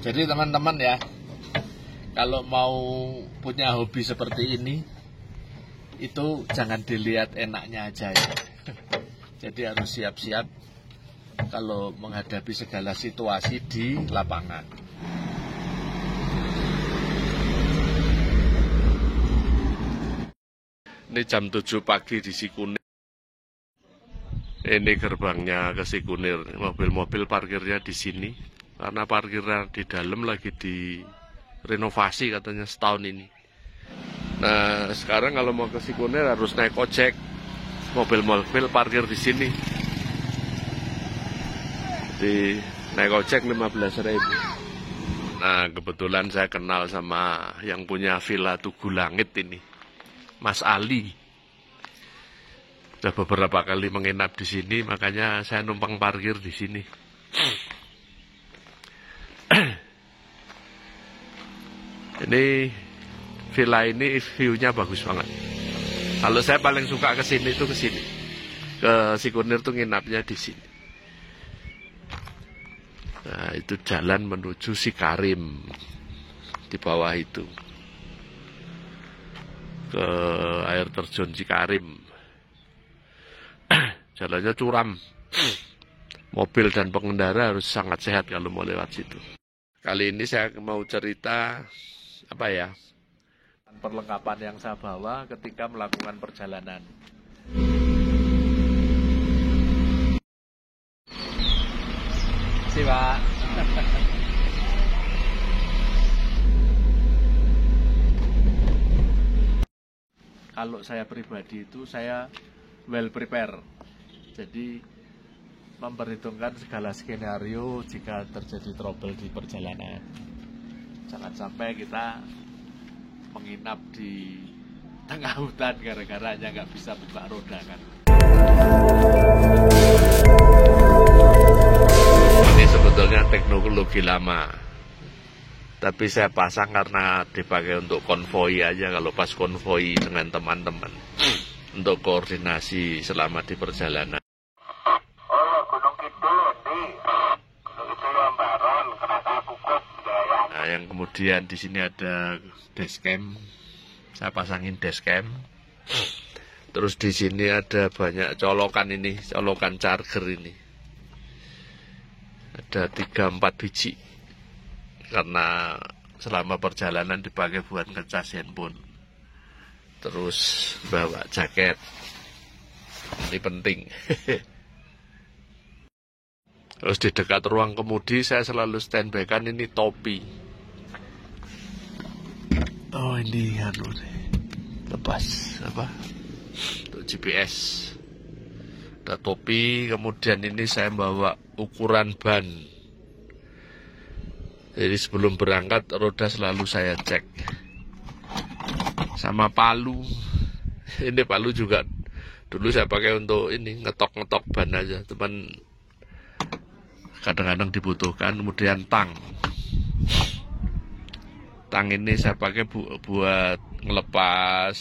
Jadi teman-teman ya, kalau mau punya hobi seperti ini, itu jangan dilihat enaknya aja ya. Jadi harus siap-siap kalau menghadapi segala situasi di lapangan. Ini jam 7 pagi di Sikunir. Ini gerbangnya ke Sikunir. Mobil-mobil parkirnya di sini. Karena parkirnya di dalam lagi direnovasi katanya setahun ini. Nah, sekarang kalau mau ke Sikunir harus naik ojek. Mobil-mobil parkir di sini. Jadi naik ojek 15.000. Nah, kebetulan saya kenal sama yang punya Villa Tugu Langit ini, Mas Ali. Sudah beberapa kali menginap di sini, makanya saya numpang parkir di sini. Ini villa ini view-nya bagus banget. Kalau saya paling suka ke sini itu ke sini. Ke Sikunir tuh nginapnya di sini. Nah, itu jalan menuju Sikarim. Di bawah itu. Ke air terjun Sikarim. Jalannya curam. Mobil dan pengendara harus sangat sehat kalau mau lewat situ. Kali ini saya mau cerita perlengkapan yang saya bawa ketika melakukan perjalanan. Si Pak. Kalau saya pribadi itu saya well prepare. Jadi memperhitungkan segala skenario jika terjadi trouble di perjalanan. Jangan sampai kita menginap di tengah hutan gara-gara hanya nggak bisa buka roda kan. Ini sebetulnya teknologi lama, tapi saya pasang karena dipakai untuk konvoi aja kalau pas konvoi dengan teman-teman untuk koordinasi selama di perjalanan. Nah, yang kemudian di sini ada dashcam, saya pasangin dashcam. Terus di sini ada banyak colokan ini, colokan charger ini. Ada 3-4 biji, karena selama perjalanan dipakai buat ngecas handphone. Terus bawa jaket, ini penting. Terus di dekat ruang kemudi saya selalu standby kan ini topi. Oh ini lepas untuk GPS. Ada topi, kemudian ini saya bawa ukuran ban. Jadi sebelum berangkat roda selalu saya cek. Sama palu. Ini palu juga dulu saya pakai untuk ini ngetok-ngetok ban aja, teman. Kadang-kadang dibutuhkan. Kemudian tang ini saya pakai buat ngelepas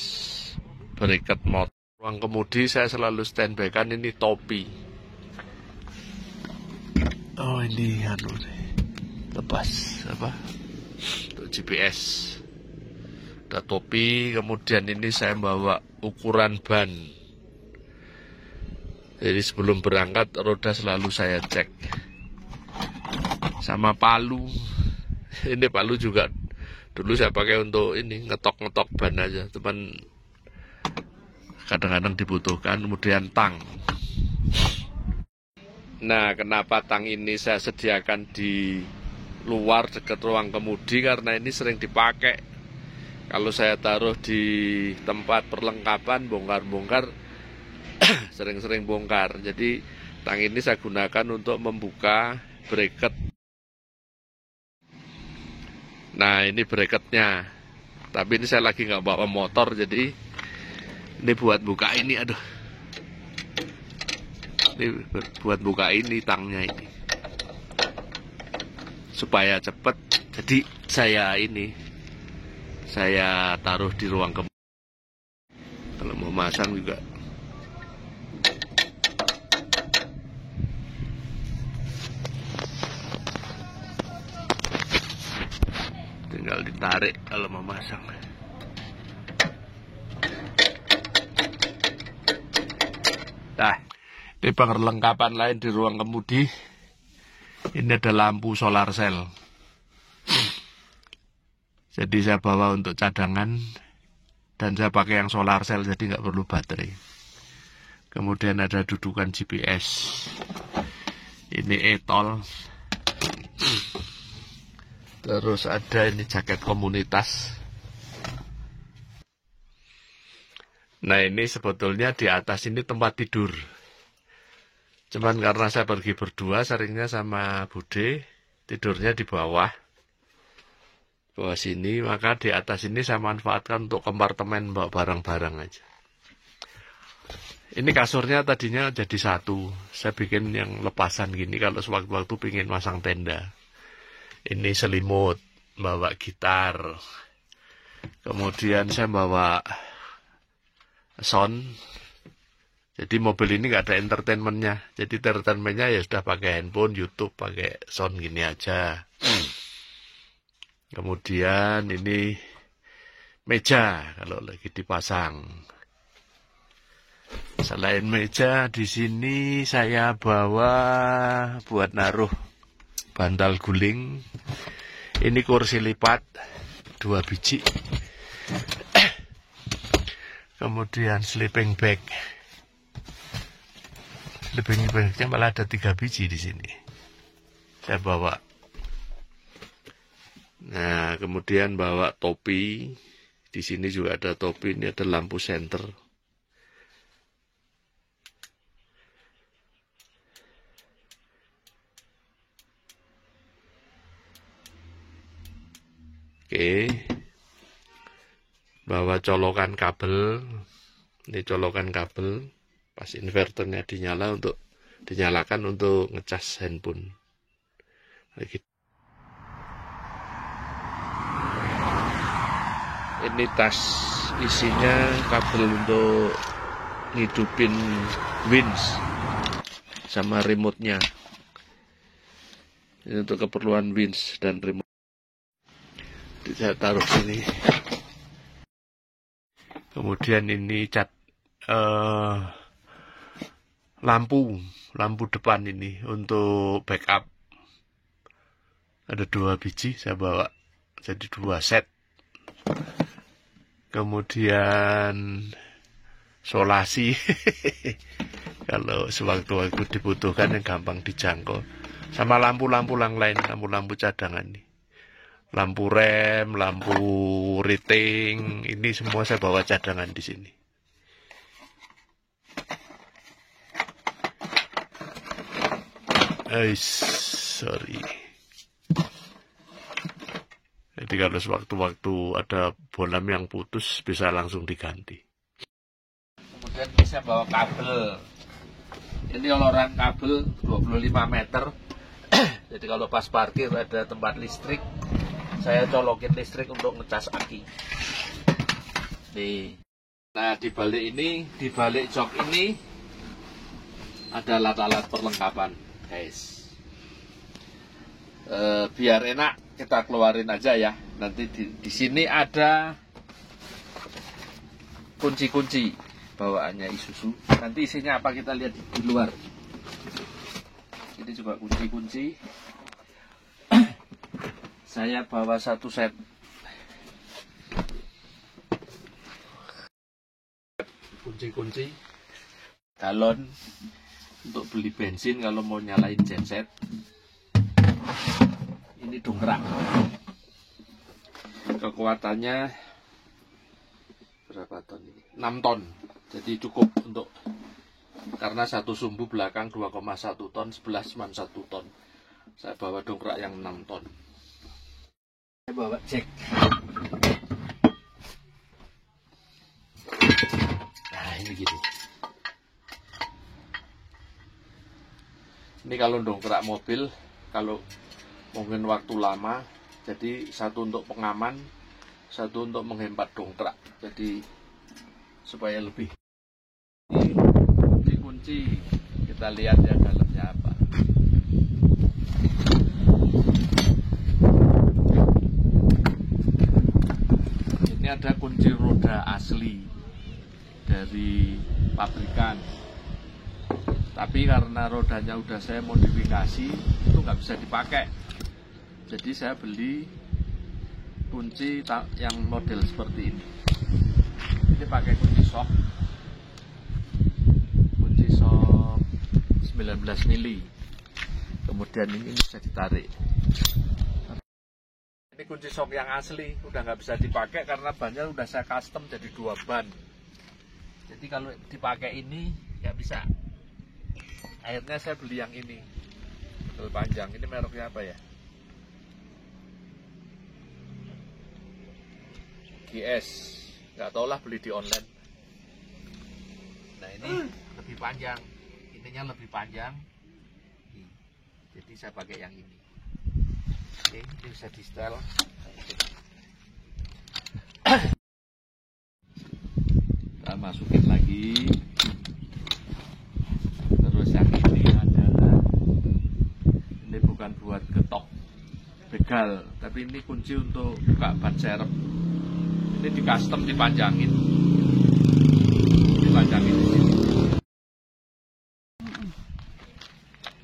beriket motor. Ruang kemudi saya selalu standby kan ini topi. Oh ini lepas untuk GPS. Ada topi, kemudian ini saya bawa ukuran ban. Jadi sebelum berangkat roda selalu saya cek. Sama palu. Ini palu juga dulu saya pakai untuk ini ngetok-ngetok ban aja, teman. Kadang-kadang dibutuhkan. Kemudian tang. Nah, kenapa tang ini saya sediakan di luar dekat ruang kemudi, karena ini sering dipakai. Kalau saya taruh di tempat perlengkapan bongkar-bongkar sering-sering bongkar. Jadi tang ini saya gunakan untuk membuka bracket. Nah ini bracketnya, tapi ini saya lagi nggak bawa motor, jadi ini buat buka ini, aduh. Ini buat buka ini tangnya ini, supaya cepet. Jadi saya taruh di ruang kemudi. Kalau mau masang juga. tinggal ditarik kalau mau masang. Nah, ini perlengkapan lain di ruang kemudi. Ini ada lampu solar cell. Jadi saya bawa untuk cadangan, dan saya pakai yang solar cell jadi nggak perlu baterai. Kemudian ada dudukan GPS. Ini e-tol. Terus ada ini jaket komunitas. Nah, ini sebetulnya di atas ini tempat tidur. Cuman karena saya pergi berdua, seringnya sama Bude, tidurnya di bawah sini, maka di atas ini saya manfaatkan untuk kompartemen bawa barang-barang aja. Ini kasurnya tadinya jadi satu, saya bikin yang lepasan gini kalau sewaktu-waktu pingin masang tenda. Ini selimut, bawa gitar, kemudian saya bawa sound. Jadi mobil ini nggak ada entertainmentnya, jadi entertainmentnya ya sudah pakai handphone, YouTube, pakai sound gini aja. Kemudian ini meja kalau lagi dipasang. Selain meja, di sini saya bawa buat naruh bantal guling. Ini kursi lipat 2 biji. Kemudian sleeping bag. Sleeping bagnya malah ada 3 biji di sini. Saya bawa. Nah, kemudian bawa topi. Di sini juga ada topi. Ini ada lampu senter. Oke. Bawa colokan kabel. Ini colokan kabel. Pas inverternya dinyalakan untuk ngecas handphone. Lagi. Ini tas isinya kabel untuk ngidupin winch sama remote-nya. Ini untuk keperluan winch dan remote. Saya taruh sini. Kemudian ini cat lampu depan ini untuk backup. Ada 2 biji saya bawa, jadi 2 set. Kemudian solasi kalau sewaktu-waktu dibutuhkan yang gampang dijangkau. Sama lampu-lampu yang lain, lampu-lampu cadangan nih. Lampu rem, lampu riting, ini semua saya bawa cadangan di sini. Sorry. Jadi kalau sewaktu-waktu ada bolam yang putus bisa langsung diganti. Kemudian bisa bawa kabel. Ini oloran kabel 25 meter. Jadi kalau pas parkir ada tempat listrik, saya colokin listrik untuk ngecas aki. Nih. Nah, di balik jok ini ada alat-alat perlengkapan, guys. Biar enak kita keluarin aja ya. Nanti di sini ada kunci-kunci bawaannya Isuzu. Nanti isinya apa kita lihat di luar. Ini juga kunci-kunci. Saya bawa 1 set. Kunci-kunci. Galon untuk beli bensin kalau mau nyalain genset. Ini dongkrak. Kekuatannya berapa ton ini? 6 ton. Jadi cukup untuk, karena satu sumbu belakang 2,1 ton, sebelah cuma 1 ton. Saya bawa dongkrak yang 6 ton. Saya bawa cek. Nah, ini gini. Ini kalau dongkrak mobil, kalau mungkin waktu lama, jadi satu untuk pengaman, satu untuk menghemat dongkrak, jadi supaya lebih. Ini kunci, kita lihat ya dalamnya apa. kunci roda asli dari pabrikan, tapi karena rodanya udah saya modifikasi itu nggak bisa dipakai, jadi saya beli kunci yang model seperti ini. Ini pakai kunci shock 19 mili, kemudian ini bisa ditarik. Ini kunci shock yang asli, udah nggak bisa dipakai karena bannya udah saya custom jadi 2 ban. Jadi kalau dipakai ini nggak bisa. Akhirnya saya beli yang ini, model panjang. Ini mereknya apa ya? GS, nggak tau lah, beli di online. Nah ini lebih panjang, ininya lebih panjang. Jadi saya pakai yang ini. Oke, ini bisa di setel. Kita masukin lagi. Terus yang ini adalah, ini bukan buat getok begal, tapi ini kunci untuk buka ban serep. Ini di custom dipanjangin. Dipanjangin di sini.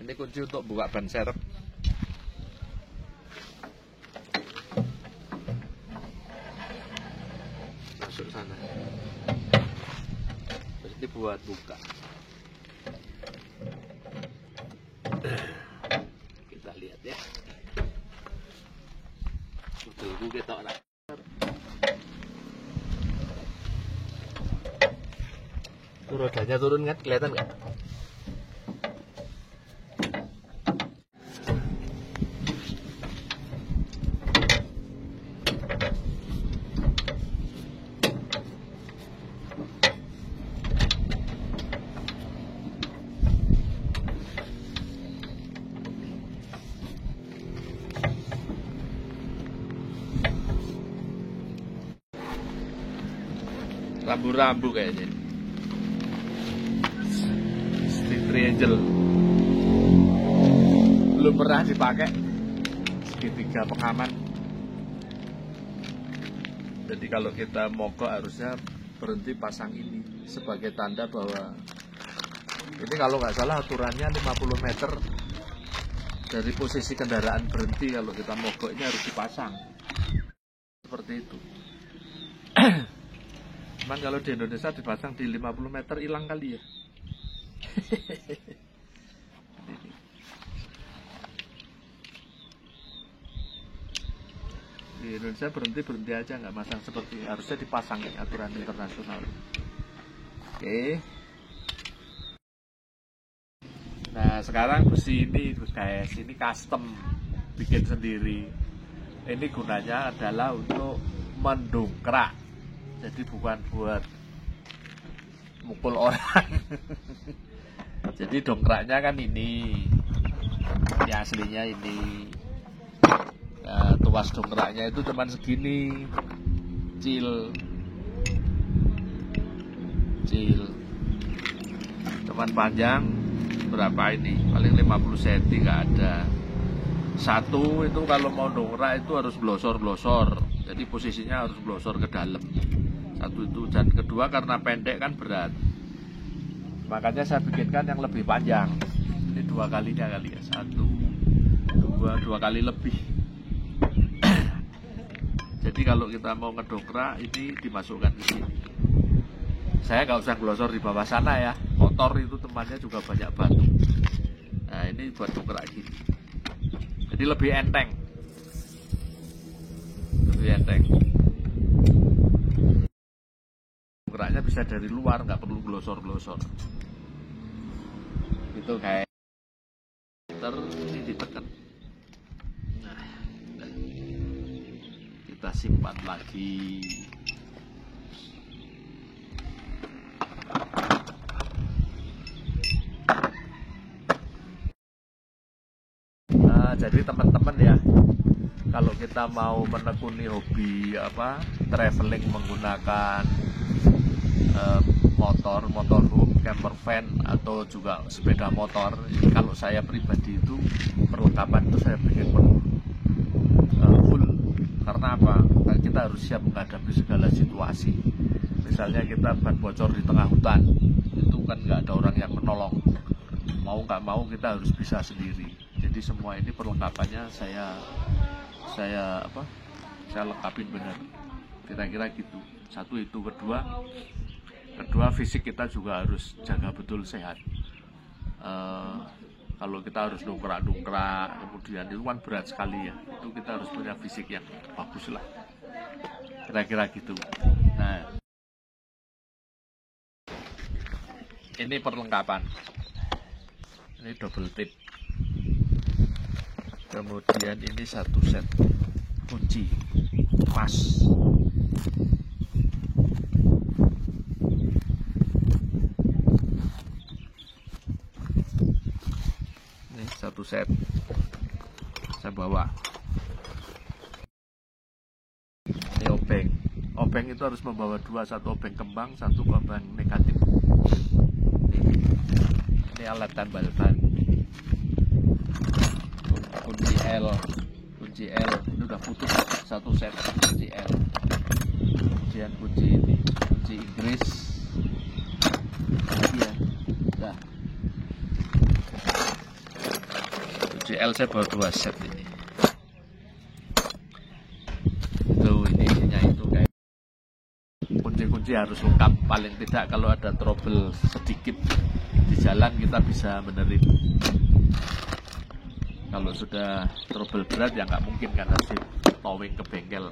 Ini kunci untuk buka ban serep. Masuk sana. Terus ini buat buka. Kita lihat ya. Modelku ketok lah. Rodanya turun kan, kelihatan nggak? Rambu-rambu kayaknya. Triangle belum pernah dipakai, segitiga pengaman. Jadi kalau kita mogok harusnya berhenti pasang ini sebagai tanda bahwa ini, kalau nggak salah aturannya 50 meter dari posisi kendaraan berhenti. Kalau kita mogok ini harus dipasang seperti itu. Cuman kalau di Indonesia dipasang di 50 meter hilang kali ya. Di Indonesia berhenti aja, nggak masang seperti, harusnya dipasang aturan internasional. Oke. Nah sekarang besi ini guys, ini custom, bikin sendiri. Ini gunanya adalah untuk mendongkrak, jadi bukan buat mukul orang. Jadi dongkraknya kan ini aslinya ini. Nah, tuas dongkraknya itu cuman segini, kecil, cuman panjang berapa ini, paling 50 cm, nggak ada. Satu itu kalau mau dongkrak itu harus blosor, jadi posisinya harus blosor ke dalam. Satu itu, dan kedua karena pendek kan berat, makanya saya bikinkan yang lebih panjang. Ini 2 kalinya kali ya, 2 kali lebih. Jadi kalau kita mau ngedongkrak ini dimasukkan ke sini. Saya nggak usah glosor di bawah sana ya, kotor itu temannya juga banyak batu. Nah ini buat dongkrak gini, jadi lebih enteng. Dongkraknya bisa dari luar, nggak perlu glosor. Itu kayak ini ditekan. Nah, kita simpan lagi. Nah, jadi teman-teman ya, kalau kita mau menekuni hobi traveling menggunakan motorhome, camper van, atau juga sepeda motor, kalau saya pribadi itu perlengkapan itu saya bikin full. Karena apa? Kita kita harus siap menghadapi segala situasi. Misalnya kita ban bocor di tengah hutan, itu kan nggak ada orang yang menolong. Mau nggak mau kita harus bisa sendiri. Jadi semua ini perlengkapannya saya lengkapin benar. Kira-kira gitu. Satu itu, kedua fisik kita juga harus jaga betul, sehat. Kalau kita harus dongkrak, kemudian itu kan berat sekali ya. Itu kita harus punya fisik yang bagus lah. Kira-kira gitu. Nah, ini perlengkapan. Ini double tip. Kemudian ini satu set kunci pas. Ini satu set saya bawa. Ini obeng. Obeng itu harus membawa dua, satu obeng kembang, satu obeng negatif. Ini alat tambal ban. Kunci L ini udah putus satu set kunci L. Kemudian kunci ini, kunci Inggris. Iya, nah. Kunci L saya bawa dua set ini. Tuh, ini isinya itu kayak kunci-kunci harus lengkap. Paling tidak kalau ada trouble sedikit di jalan kita bisa benerin. Kalau sudah trouble berat ya nggak mungkin kan harus towing ke bengkel.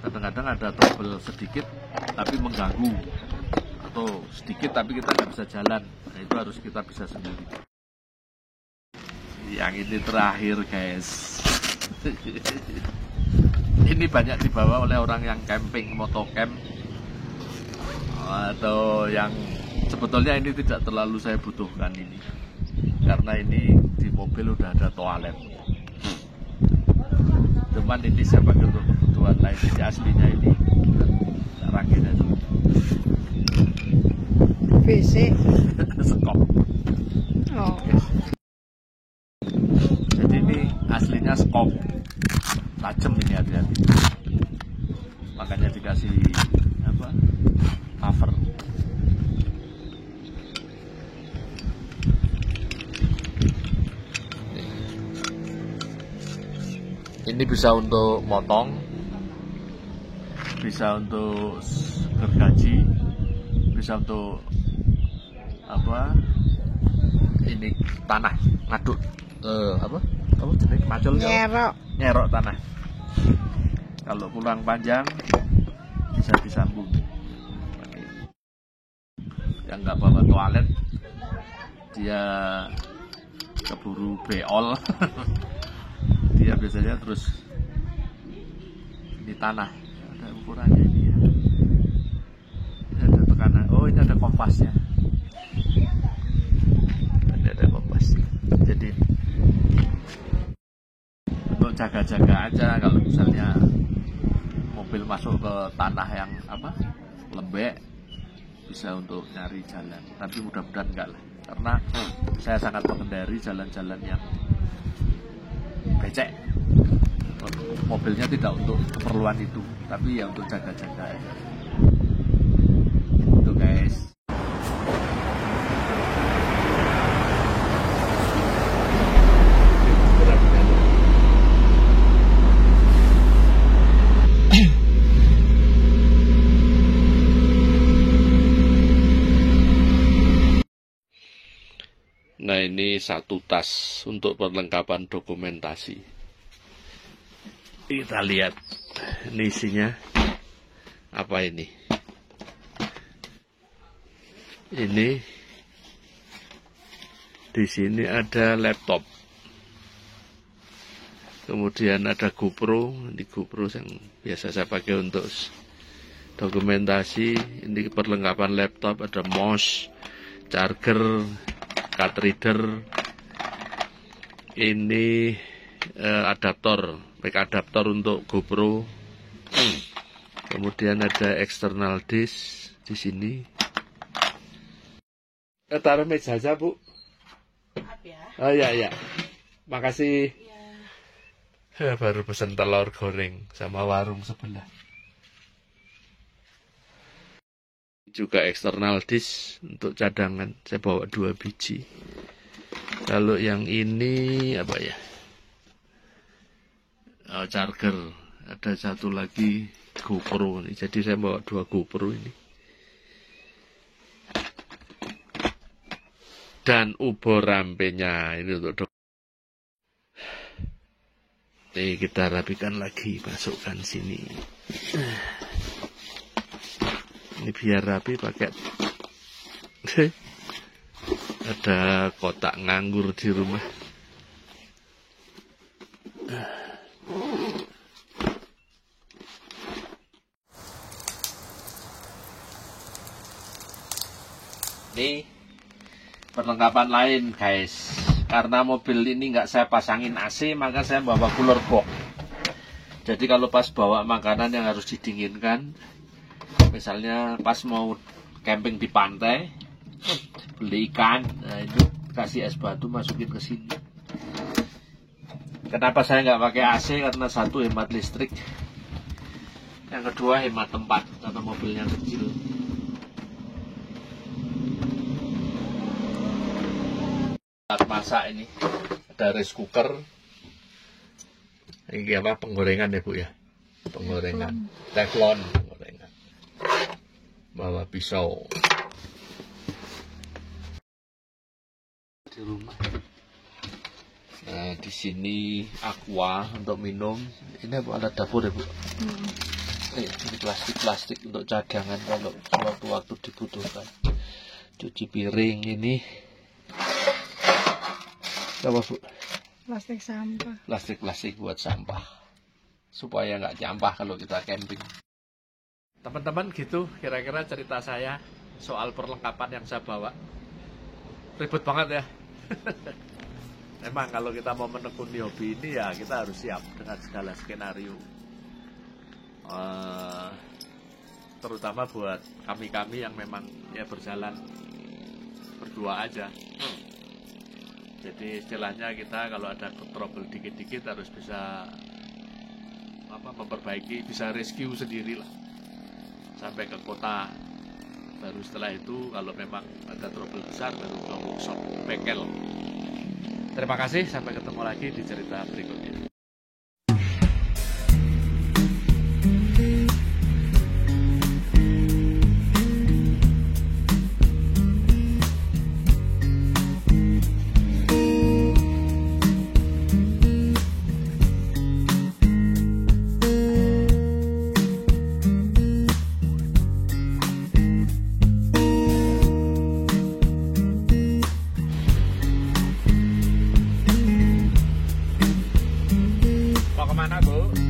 Kadang-kadang ada trouble sedikit tapi mengganggu, atau sedikit tapi kita nggak bisa jalan. Nah, itu harus kita bisa sendiri. Yang ini terakhir guys. Ini banyak dibawa oleh orang yang camping, motocamp, atau yang sebetulnya ini tidak terlalu saya butuhkan ini. Karena ini di mobil udah ada toilet. Cuman ini saya pakai untuk kebutuhan lain. Jadi aslinya ini rangin aja. WC. Sekop. Oh. Jadi ini aslinya skop. Tajam ini, hati-hati. Makanya dikasih cover. Ini bisa untuk motong, bisa untuk gergaji, bisa untuk ini tanah ngaduk jenis macul, nyerok tanah. Kalau kurang panjang bisa disambung. Yang nggak bawa toilet dia keburu beol. Dia biasanya terus di tanah. Ada ukurannya ini ya. Ini ada tekanan. Oh, ini ada kompasnya. Ini ada kompasnya. Jadi untuk jaga-jaga aja kalau misalnya mobil masuk ke tanah yang lembek, bisa untuk nyari jalan. Tapi mudah-mudahan enggak lah. Karena saya sangat menghindari jalan-jalan yang becek. Mobilnya tidak untuk keperluan itu, tapi ya untuk jaga-jaga aja. Itu guys. Nah, ini satu tas untuk perlengkapan dokumentasi. Kita lihat ini isinya apa ini. Ini di sini ada laptop. Kemudian ada GoPro, ini GoPro yang biasa saya pakai untuk dokumentasi. Ini perlengkapan laptop, ada mouse, charger, card reader, ini adaptor, mic adaptor untuk GoPro. Kemudian ada external disk di sini. Taruh meja aja, Bu. Maaf ya. Oh iya. Makasih. Ya. Baru pesen telur goreng sama warung sebelah. Juga eksternal disk untuk cadangan. Saya bawa 2 biji. Kalau yang ini apa ya? Oh, charger. Ada satu lagi GoPro nih. Jadi saya bawa 2 GoPro ini. Dan ubor rampenya ini untuk Nih kita rapikan lagi, masukkan sini. Ini biar rapi pakai ada kotak nganggur di rumah. Ini perlengkapan lain guys. Karena mobil ini nggak saya pasangin AC, maka saya bawa cooler box. Jadi kalau pas bawa makanan yang harus didinginkan, misalnya pas mau camping di pantai, beli ikan, nah itu kasih es batu masukin ke sini. Kenapa saya nggak pakai AC? Karena satu hemat listrik, yang kedua hemat tempat karena mobilnya kecil. Masak ini ada rice cooker. Ini apa, penggorengan ya Bu ya, penggorengan teflon, penggorengan. Bawa pisau di rumah. Nah di sini aqua untuk minum. Ini Bu ada dapur ya Bu. Ini plastik untuk cadangan kalau suatu-waktu dibutuhkan. Cuci piring ini. Apa Bu? Plastik sampah. Plastik buat sampah. Supaya nggak nyampah kalau kita camping. Teman-teman gitu kira-kira cerita saya soal perlengkapan yang saya bawa. Ribet banget ya. Memang kalau kita mau menekuni hobi ini ya kita harus siap dengan segala skenario. Terutama buat kami-kami yang memang ya berjalan berdua aja. Jadi istilahnya kita kalau ada trouble dikit-dikit harus bisa memperbaiki, bisa rescue sendiri lah sampai ke kota. Baru setelah itu kalau memang ada trouble besar baru ke workshop, bengkel. Terima kasih, sampai ketemu lagi di cerita berikutnya. Mau kemana Bu?